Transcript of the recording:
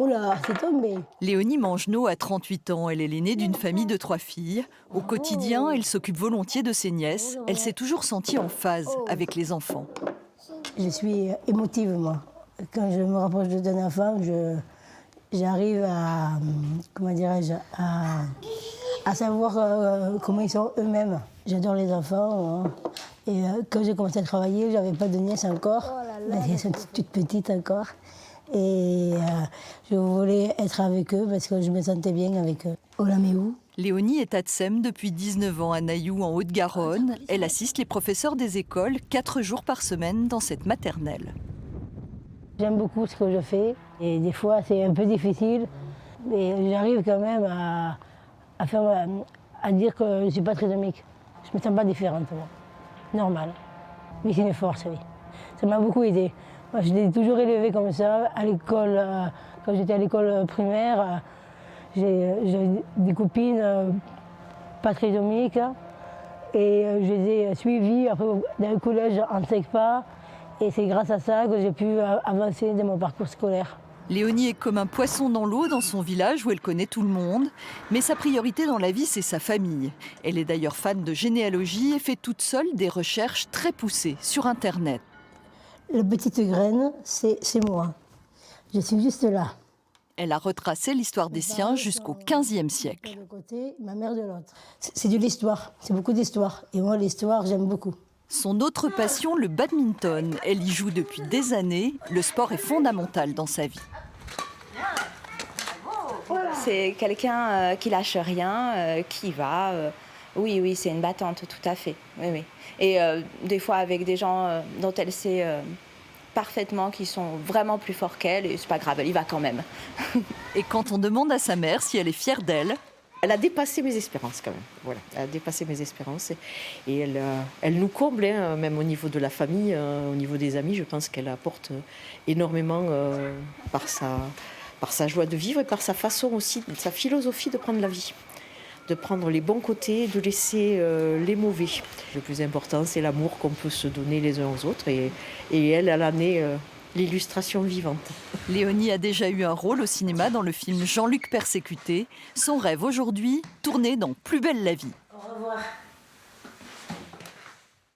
Oula, c'est tombé. Léonie Mangenot a 38 ans. Elle est l'aînée d'une famille de 3 filles. Au quotidien, elle s'occupe volontiers de ses nièces. Elle s'est toujours sentie en phase avec les enfants. Je suis émotive, moi. Quand je me rapproche d'un enfant, j'arrive à, comment dirais-je, à savoir comment ils sont eux-mêmes. J'adore les enfants. Hein. Et quand j'ai commencé à travailler, je n'avais pas de nièces encore. Elles sont toutes petites encore. Et je voulais être avec eux parce que je me sentais bien avec eux. Olaméou. Léonie est ATSEM depuis 19 ans à Nailloux, en Haute-Garonne. Elle assiste les professeurs des écoles 4 jours par semaine dans cette maternelle. J'aime beaucoup ce que je fais. Et des fois, c'est un peu difficile. Mais j'arrive quand même à dire que je ne suis pas trisomique. Je ne me sens pas différente, moi. Normal. Mais c'est une force, oui. Ça m'a beaucoup aidé. Moi, je l'ai toujours élevé comme ça. À l'école, quand j'étais à l'école primaire, j'ai des copines pas trisomiques. Et je les ai suivies après, dans le collège en SECPA. Et c'est grâce à ça que j'ai pu avancer dans mon parcours scolaire. Léonie est comme un poisson dans l'eau dans son village où elle connaît tout le monde. Mais sa priorité dans la vie, c'est sa famille. Elle est d'ailleurs fan de généalogie et fait toute seule des recherches très poussées sur Internet. La petite graine, c'est moi. Je suis juste là. Elle a retracé l'histoire des siens jusqu'au XVe siècle. De côté, ma mère de l'autre. C'est de l'histoire, c'est beaucoup d'histoire. Et moi, l'histoire, j'aime beaucoup. Son autre passion, le badminton. Elle y joue depuis des années. Le sport est fondamental dans sa vie. C'est quelqu'un qui lâche rien, qui va. Oui, c'est une battante, tout à fait. Oui. Et des fois avec des gens dont elle sait parfaitement qu'ils sont vraiment plus forts qu'elle, et c'est pas grave, elle y va quand même. Et quand on demande à sa mère si elle est fière d'elle, elle a dépassé mes espérances quand même. Voilà, elle a dépassé mes espérances et elle nous comble, hein, même au niveau de la famille, au niveau des amis. Je pense qu'elle apporte énormément par sa joie de vivre et par sa façon aussi, sa philosophie de prendre la vie. De prendre les bons côtés, de laisser les mauvais. Le plus important, c'est l'amour qu'on peut se donner les uns aux autres. Et elle en est l'illustration vivante. Léonie a déjà eu un rôle au cinéma dans le film Jean-Luc Persécuté. Son rêve aujourd'hui, tourner dans Plus belle la vie. Au revoir.